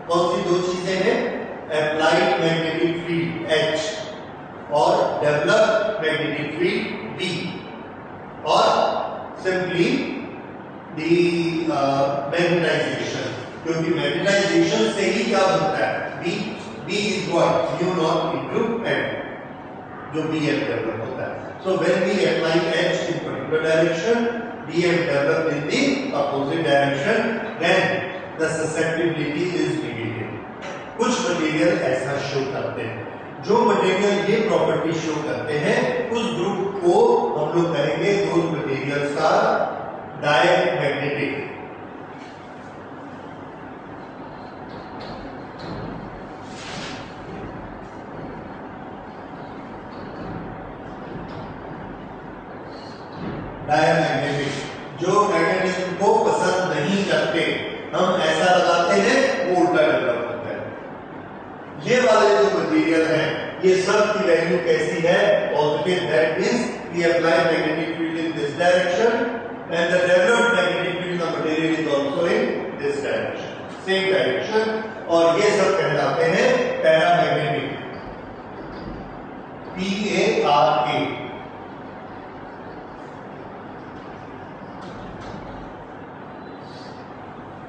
कौन सी दो चीजें हैं? Applied magnetic field H और developed magnetic field B, और simply the magnetization, क्योंकि magnetization से ही क्या बनता है, B is what, mu naught into M, जो BM डेवलप होता है। So when we apply H in particular direction, BM develop in the opposite direction, then the susceptibility is negative. कुछ material ऐसा शो करते हैं। जो मटेरियल ये property show करते हैं उस ग्रुप को हम लोग कहेंगे those materials are diamagnetic। Diamagnetic, जो मैग्नेटिज्म को पसंद नहीं करते, हम ऐसा लगाते हैं वो उल्टा डेवलप होता है। ये वाले जो मटेरियल हैं ये सब की वैल्यू कैसी है, positive. That means we apply magnetic field in this direction and the developed magnetic field of material is also in this direction, same direction, और ये सब कहलाते हैं paramagnetic, PARA,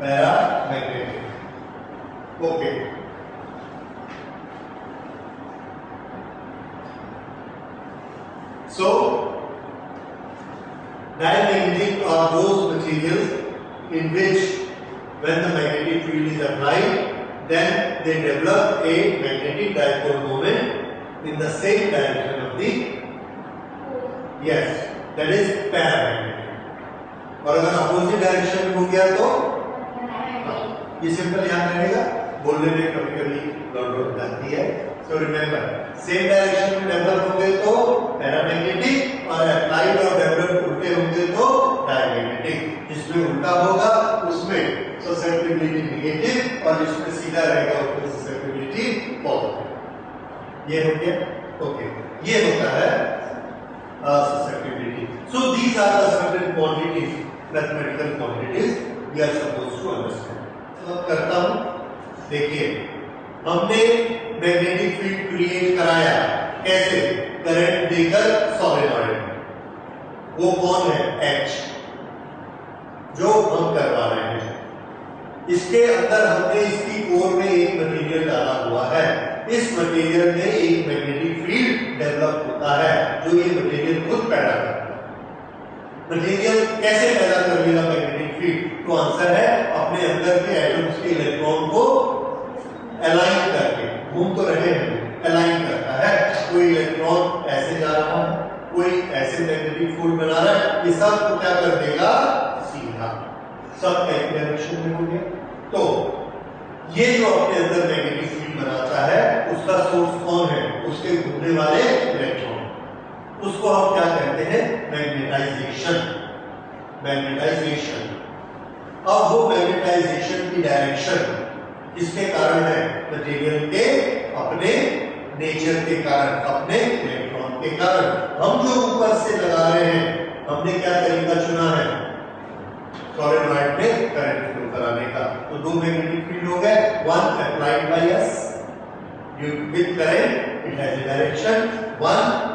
paramagnetic, okay. So diamagnetic are those materials in which when the magnetic field is applied, then they develop a magnetic dipole moment in the same direction of the yes, that is paramagnetic. और अगर opposite direction में हो गया तो ये simple याद रहेगा, बोलने में कभी कभी गड़बड़ हो जाती है। सो रिमेंबर, सेम डायरेक्शन में डेवलप होंगे तो पैरामैग्नेटिक, और अप्लाइड और डेवलप उल्टे होंगे तो डायमैग्नेटिक। जिसमें उल्टा होगा उसमें ससेप्टिबिलिटी नेगेटिव, और जिसमें सीधा रहेगा उसमें ससेप्टिबिलिटी पॉजिटिव। ये हो गया, ओके। ये होता है susceptibility. So these are the certain quantities, mathematical quantities we are supposed to understand. तो अब करता हूँ, देखिए हमने मैग्नेटिक फील्ड क्रिएट कराया, कैसे? करंट देकर सॉलिनॉइड में। वो कौन है? H, जो हम करवा रहे हैं। इसके अंदर हमने इसकी कोर में एक मटेरियल डाला हुआ है। इस मटेरियल में एक मैग्नेटिक फील्ड डेवलप होता है, जो ये मटेरियल खुद पैदा करता है। मटेरियल कैसे पैदा करेगा मैग्नेटिक फील्ड? तो आंसर है अपने अंदर के एटम्स के इलेक्ट्रॉन को अलाइन करके। घूम तो रहे हैं, अलाइन करता है। कोई इलेक्ट्रॉन ऐसे जा रहा है, कोई ऐसे मैग्नेटिक फील्ड बना रहा है, ये सब को क्या कर देगा? सीधा, सब एक डायरेक्शन में हो गया। तो ये जो अपने अंदर मैग्नेटिक फील्ड बनाता है, उसका सोर्स कौन है? उसके घूमने वाले इलेक्ट्रॉन। उसको हम क्या कहते हैं? मैग्नेटाइजेशन। मैग्नेटाइजेशन। अब वो मैग्नेटाइजेशन की डायरेक्शन किसके कारण है? मटेरियल के अपने नेचर के कारण, अपने इलेक्ट्रॉन के कारण। हम जो ऊपर से लगा रहे हैं, हमने क्या तरीका चुना है? सॉलिनॉइड में करंट फ्लो कराने का। तो दो मैग्नेटिक फील्ड हो गए, one applied by S with current, it has a direction, one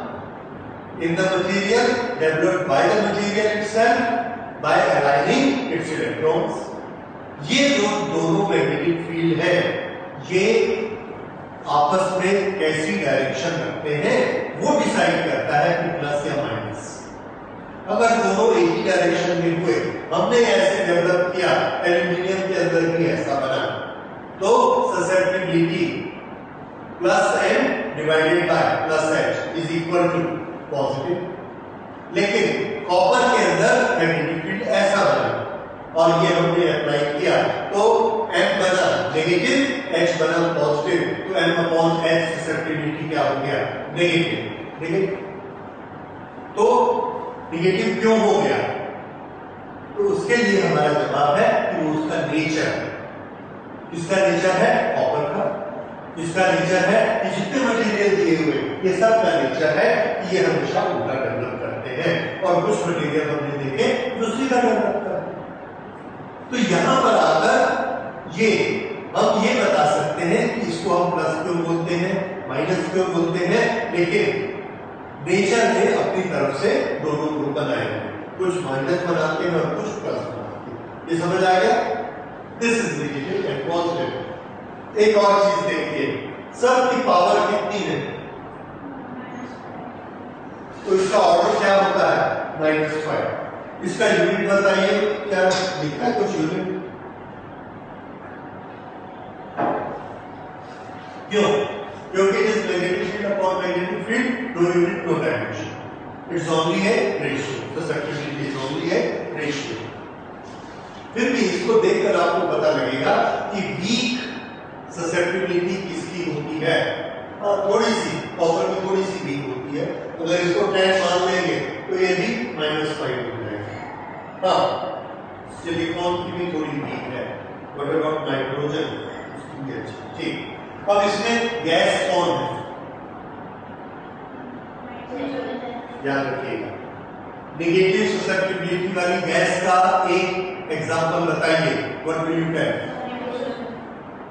in the material developed by the material itself by aligning its electrons. ये जो दोनों मैग्नेटिक फील्ड है, ये आपस में कैसी डायरेक्शन रखते हैं वो डिसाइड करता है कि प्लस या माइनस। अगर दोनों एक ही डायरेक्शन में हुए, हमने ऐसे डेवलप किया, एल्यूमिनियम के अंदर भी ऐसा बना, तो susceptibility plus M divided by plus H is equal to positive. लेकिन कॉपर के अंदर मैग्नेटिक फील्ड ऐसा बना और ये हमने अप्लाई किया, तो एम बना नेगेटिव, एच बना पॉजिटिव, तो एम अपॉन एच ससेप्टिबिलिटी क्या हो गया? नेगेटिव। नेगेटिव तो नेगेटिव क्यों हो गया? तो उसके लिए हमारा जवाब है कि वो उसका नेचर है। किसका नेचर है? कॉपर का। इसका नेचर है कि जितने मटेरियल दिए हुए, ये सब का नेचर है कि ये हमेशा उल्टा डेवलप करते हैं, और कुछ मटेरियल हमने देखे जो सीधा डेवलप करते हैं। तो यहां पर आकर ये हम ये बता सकते हैं कि इसको हम प्लस क्यों बोलते हैं, माइनस क्यों बोलते हैं, लेकिन नेचर ने अपनी तरफ से दोनों ग्रुप बनाए हैं, कुछ माइनस बनाते हैं और कुछ प्लस बनाते हैं। ये समझ आ गया? This is negative and positive. एक और चीज देखिए, सब की पावर कितनी है? तो इसका ऑर्डर क्या होता है? -5। इसका यूनिट बताइए, क्या लिखा है कुछ यूनिट? क्यों? क्योंकि it is magnetic field upon magnetic field, no unit no dimension, it's only a ratio, susceptibility is only a ratio. फिर भी इसको देखकर आपको पता लगेगा कि वीक ससेप्टिबिलिटी किसकी होती है? थोड़ी सी, कॉपर की थोड़ी सी वीक होती है। अगर इसको 10 मान लेंगे तो ये भी -5 हो जाएगा। हाँ, सिलिकॉन की भी थोड़ी वीक है, व्हाट अबाउट नाइट्रोजन? उसकी भी अच्छी। ठीक, अब इसमें गैस कौन है? याद रखिएगा, नेगेटिव ससेप्टिबिलिटी वाली गैस का एक एग्जांपल बताइए, what will you tell?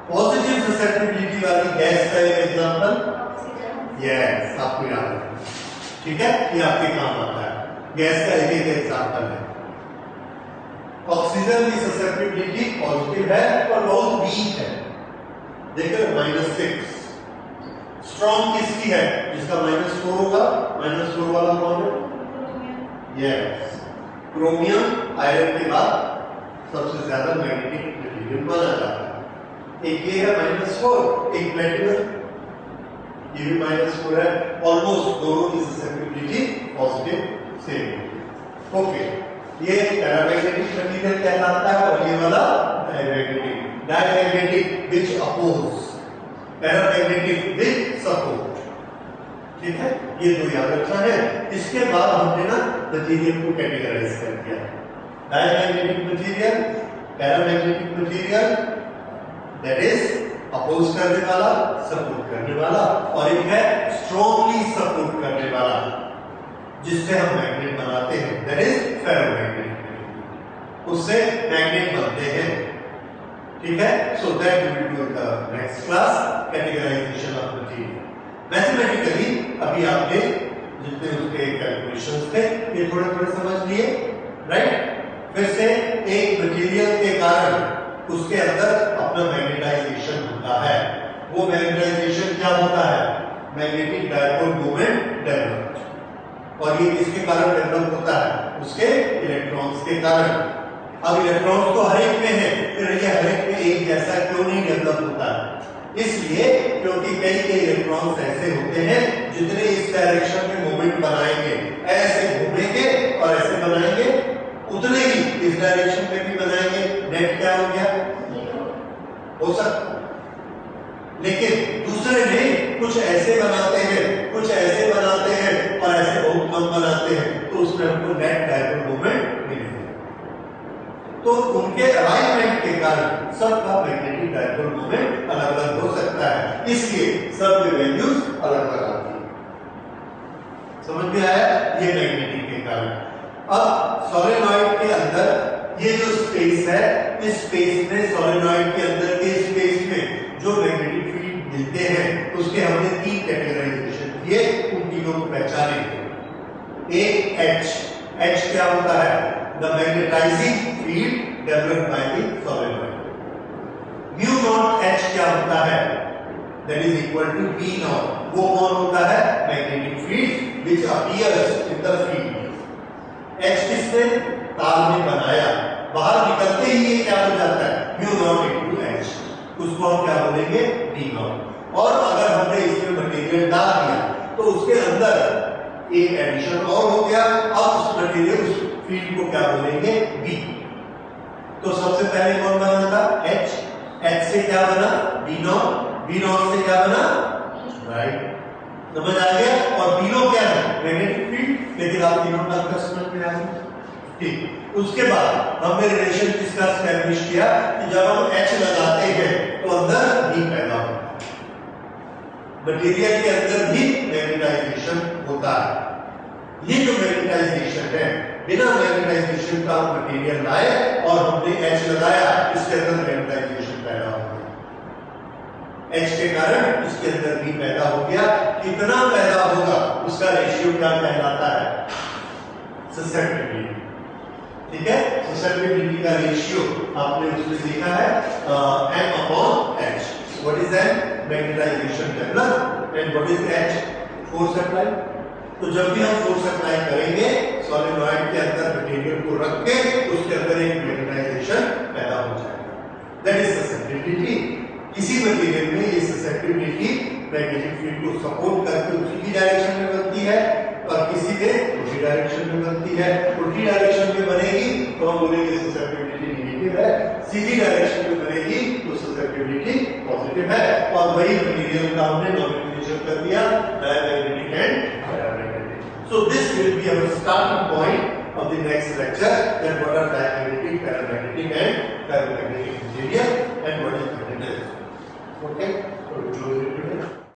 Positive susceptibility वाली गैस का एक एग्जांपल? यस, आपको याद है, ठीक है, ये आपके काम आता है। गैस का एक एग्जांपल है। ऑक्सीजन की ससेप्टिबिलिटी पॉजिटिव है और बहुत वीक है, देखो -6। स्ट्रॉन्ग किसकी है? जिसका -4 होगा। -4 वाला कौन है? यस, क्रोमियम आयरन के बाद सबसे ज्यादा मैग्नेटिक मटेरियल माना जाता है। एक ये है -4, एक प्लेटिनम, ये भी -4 है। ऑलमोस्ट दोनों की ससेप्टिबिलिटी पॉजिटिव सेम। ओके, ये पैरामैग्नेटिक मटेरियल कहलाता है और ये वाला diamagnetic. Diamagnetic which oppose, paramagnetic which support. ठीक है, ये दो याद रखना है। इसके बाद हमने ना मटेरियल को कैटेगराइज कर दिया, diamagnetic material, paramagnetic material that is oppose करने वाला, सपोर्ट करने वाला, और एक है स्ट्रांगली सपोर्ट करने वाला जिससे हम मैग्नेट बनाते हैं, दैट इज फेरोमैग्नेटिक। उससे मैग्नेट बनते हैं। ठीक है, so that we will do in the next class, categorisation of material. Mathematically अभी आपने जितने उसके कैलकुलेशंस थे ये थोड़े थोड़े समझ लिए, राइट। फिर से एक मटेरियल के कारण उसके अंदर अपना मैग्नेटाइजेशन होता है। वो मैग्नेटाइजेशन क्या होता है? Magnetic dipole moment develop. और ये किसके कारण डेवलप होता है? उसके इलेक्ट्रॉन्स के कारण। अब इलेक्ट्रॉन्स तो हर एक में है, फिर ये हर एक में एक जैसा क्यों नहीं डेवलप होता है? इसलिए क्योंकि कई इलेक्ट्रॉन्स ऐसे होते हैं जितने इस डायरेक्शन में मूवमेंट बनाएंगे, ऐसे घूमेंगे और ऐसे बनाएंगे, उतने ही इस डायरेक्शन में भी बनाएंगे। नेट क्या हो गया? हो सकता। लेकिन दूसरे में कुछ ऐसे बनाते हैं, कुछ ऐसे बनाते हैं और ऐसे बहुत कम बनाते हैं, तो उसमें हमको नेट डायपोल मोमेंट मिलेगा। तो उनके अलाइनमेंट के कारण सबका मैग्नेटिक डायपोल मोमेंट अलग अलग हो सकता है, इसलिए सबके वैल्यूज अलग अलग आती है। समझ में आया? ये मैग्नेटिक के कारण। अब सोलेनॉइड के अंदर ये जो स्पेस है, इस स्पेस में सोलेनॉइड के अंदर के स्पेस में जो मैग्नेटिक फील्ड मिलते हैं उसके हमने तीन कैटेगराइजेशन किए, उन तीनों को पहचाने। एक H क्या होता है? The magnetising field developed by the solenoid. Mu naught H क्या होता है? That is equal to B naught. वो कौन होता है? Magnetic field which appears in the field. H किसने? तार में बनाया, बाहर निकलते ही ये क्या हो जाता है? Mu naught into H। उसको हम क्या बोलेंगे? B not. और अगर हमने इसमें मटेरियल डाल दिया तो उसके अंदर एक एडिशन और हो गया। अब उस मटेरियल, उस फील्ड को क्या बोलेंगे? B। तो सबसे पहले कौन बना था? H। H से क्या बना? B not. B नॉट से क्या बना? राइट। समझ आ गया? और तीनों क्या है? Magnetic field. लेकिन आप तीनों का समझ में आ गया? ठीक। उसके बाद हमने रिलेशन किसका एस्टैब्लिश किया कि जब हम H लगाते हैं तो अंदर B पैदा होता है। मटेरियल के अंदर भी मैग्नेटाइजेशन होता है। ये जो मैग्नेटाइजेशन है, बिना मैग्नेटाइजेशन का हम मटेरियल लाए और हमने H लगाया, इसके अंदर मैग्नेटाइजेशन पैदा हो गया। H के कारण इसके अंदर भी पैदा हो गया। कितना पैदा होगा उसका रेशियो क्या कहलाता है? ससेप्टिबिलिटी। ठीक है, ससेप्टिबिलिटी का रेशियो आपने उसमें लिखा है M/H। What is M? Magnetisation develop. And what is H? Force apply. तो जब भी हम फोर्स अप्लाई करेंगे सोलेनॉइड के अंदर मटेरियल को रख के, उसके अंदर एक मैग्नेटाइजेशन पैदा हो जाएगा। That is susceptibility. किसी मटेरियल में ये ससेप्टिबिलिटी मैग्नेटिक फील्ड को सपोर्ट करके उसी की डायरेक्शन में बनती है और किसी में उल्टी डायरेक्शन में बनती है। उल्टी डायरेक्शन में बनेगी तो हम बोलेंगे ससेप्टिबिलिटी नेगेटिव है, सीधी डायरेक्शन में बनेगी तो ससेप्टिबिलिटी पॉजिटिव है। और वही मटेरियल का हमने नोमेनक्लेचर कर दिया, diamagnetic and paramagnetic. So this will be our starting point of the next lecture, that what are diamagnetic, paramagnetic and ferromagnetic material and what is magnetism. Okay, so we close it today.